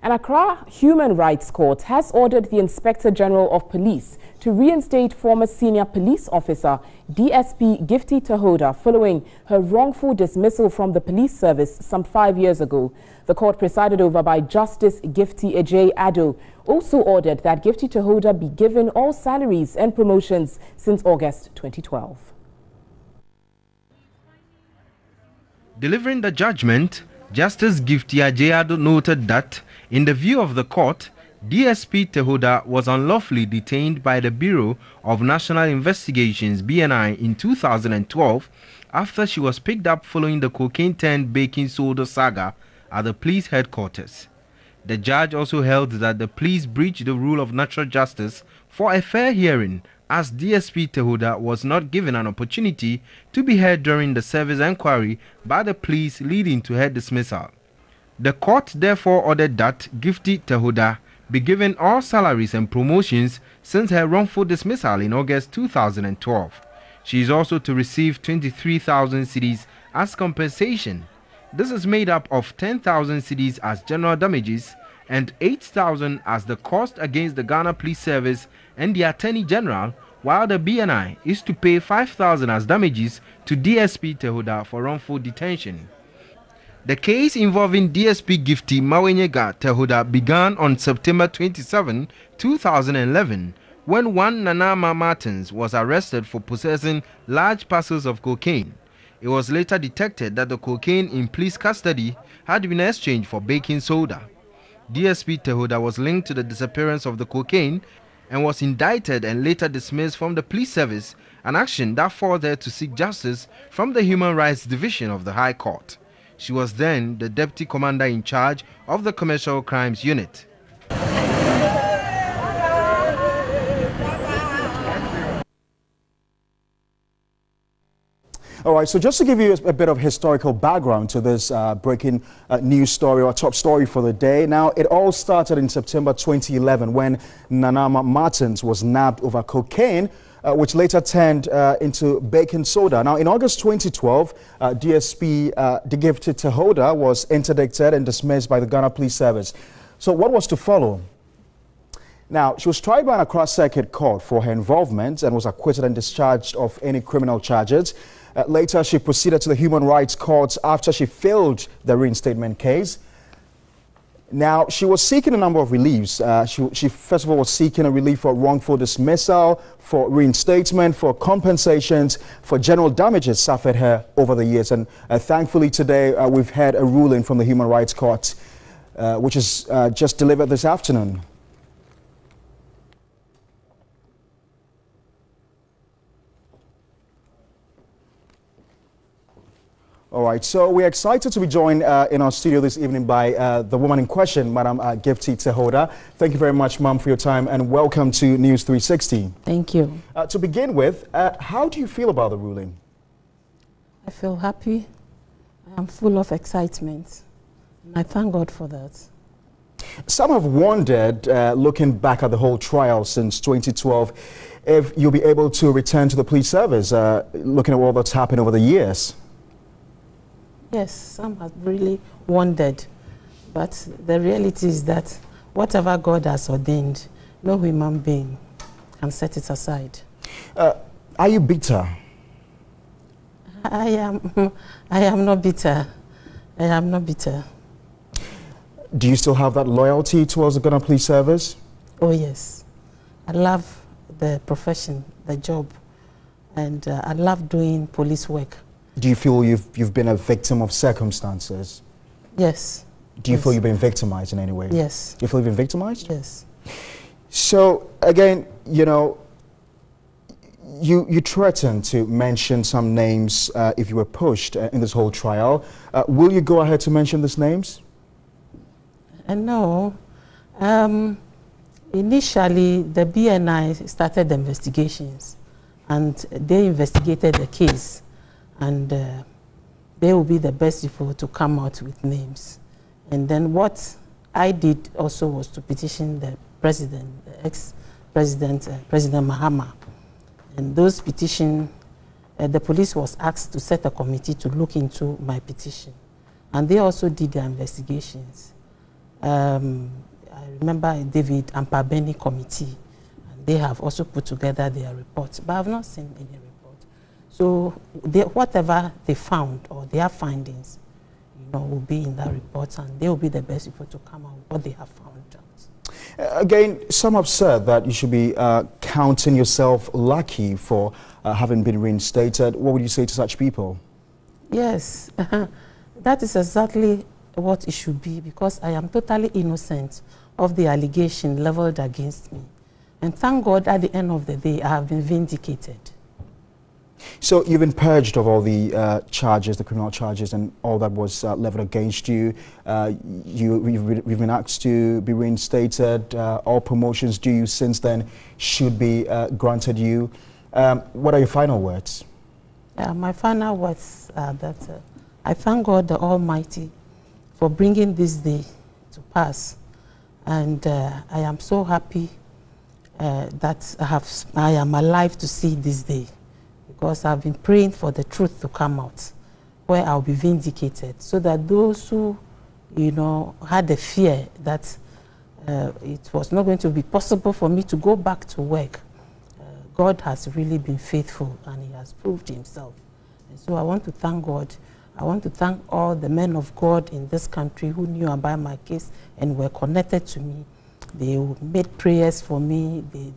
An Accra Human Rights Court has ordered the Inspector General of Police to reinstate former senior police officer DSP Tehoda following her wrongful dismissal from the police service some 5 years ago. The court, presided over by Justice Gifty Ejay Ado, also ordered that Gifty Tehoda be given all salaries and promotions since August 2012. Delivering the judgment, Justice Gifty Ejay Ado noted that, in the view of the court, DSP Tehoda was unlawfully detained by the Bureau of National Investigations (BNI) in 2012 after she was picked up following the cocaine-turned baking soda saga at the police headquarters. The judge also held that the police breached the rule of natural justice for a fair hearing, as DSP Tehoda was not given an opportunity to be heard during the service inquiry by the police, leading to her dismissal. The court therefore ordered that Gifty Tehoda be given all salaries and promotions since her wrongful dismissal in August 2012. She is also to receive 23,000 cedis as compensation. This is made up of 10,000 cedis as general damages and 8,000 as the cost against the Ghana Police Service and the Attorney General, while the BNI is to pay 5,000 as damages to DSP Tehoda for wrongful detention. The case involving DSP Gifty Tehoda began on September 27, 2011, when one Nanama Martins was arrested for possessing large parcels of cocaine. It was later detected that the cocaine in police custody had been exchanged for baking soda. DSP Tehoda was linked to the disappearance of the cocaine and was indicted and later dismissed from the police service, an action that forced her to seek justice from the Human Rights Division of the High Court. She was then the deputy commander in charge of the Commercial Crimes Unit. All right, so just to give you a bit of historical background to this breaking news story or top story for the day. Now, it all started in September 2011 when Nanama Martins was nabbed over cocaine, which later turned into baking soda. Now, in August 2012, DSP Gifty Tehoda was interdicted and dismissed by the Ghana Police Service. So what was to follow? Now, she was tried by an Accra Circuit Court for her involvement and was acquitted and discharged of any criminal charges. Later, she proceeded to the Human Rights Court after she failed the reinstatement case. Now, she was seeking a number of reliefs. She first of all was seeking a relief for wrongful dismissal, for reinstatement, for compensations, for general damages suffered her over the years. And thankfully today, we've had a ruling from the Human Rights Court, which is just delivered this afternoon. All right, so we're excited to be joined in our studio this evening by the woman in question, Madam Gifty Tehoda. Thank you very much, Ma'am, for your time, and welcome to News 360. Thank you. To begin with, how do you feel about the ruling? I feel happy. I'm full of excitement, and I thank God for that. Some have wondered, looking back at the whole trial since 2012, if you'll be able to return to the police service, looking at all that's happened over the years. Yes, some have really wondered, but the reality is that whatever God has ordained, no human being can set it aside. Are you bitter? I am not bitter. I am not bitter. Do you still have that loyalty towards the Ghana Police Service? Oh yes, I love the profession, the job, and I love doing police work. Do you feel you've been a victim of circumstances? Yes. Do you feel you've been victimized in any way? Yes. Do you feel you've been victimized? Yes. So again, you know, you threatened to mention some names if you were pushed in this whole trial. Will you go ahead to mention these names? No. Initially, the BNI started the investigations, and they investigated the case. And they will be the best people to come out with names. And then what I did also was to petition the president, the ex-president, President Mahama. And those petitions, the police was asked to set a committee to look into my petition. And they also did their investigations. I remember David Ampabeni committee, and they have also put together their report, but I have not seen any report. So whatever they found or their findings, will be in that report, and they will be the best people to come out with what they have found out. Again, some have said that you should be counting yourself lucky for having been reinstated. What would you say to such people? Yes, that is exactly what it should be, because I am totally innocent of the allegation leveled against me. And thank God, at the end of the day, I have been vindicated. So you've been purged of all the charges, the criminal charges, and all that was leveled against you. You've been asked to be reinstated. All promotions due you since then should be granted you. What are your final words? My final words are that I thank God the Almighty for bringing this day to pass. And I am so happy that I am alive to see this day, because I've been praying for the truth to come out, where I'll be vindicated, so that those who, had the fear that it was not going to be possible for me to go back to work, God has really been faithful, and He has proved Himself. And so I want to thank God. I want to thank all the men of God in this country who knew about my case and were connected to me. They made prayers for me. They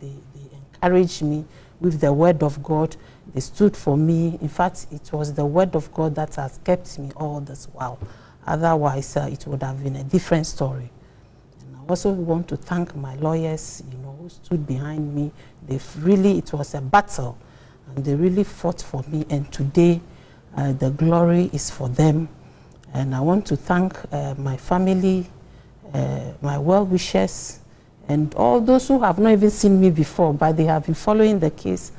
encouraged me with the word of God. They stood for me. In fact, it was the word of God that has kept me all this while. Otherwise, it would have been a different story. And I also want to thank my lawyers, who stood behind me. It was a battle, and they really fought for me. And today, the glory is for them. And I want to thank my family, my well-wishers, and all those who have not even seen me before, but they have been following the case,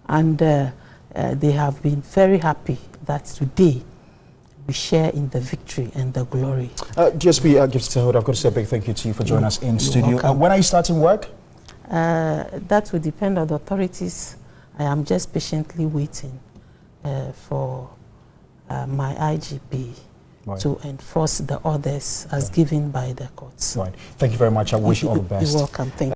and they have been very happy that today we share in the victory and the glory. DSP Tehoda, I've got to say a big thank you to you for joining us in studio. When are you starting work? That will depend on the authorities. I am just patiently waiting for my IGP to enforce the orders as given by the courts. Right. Thank you very much. I wish you all the best. You're welcome. Thank you.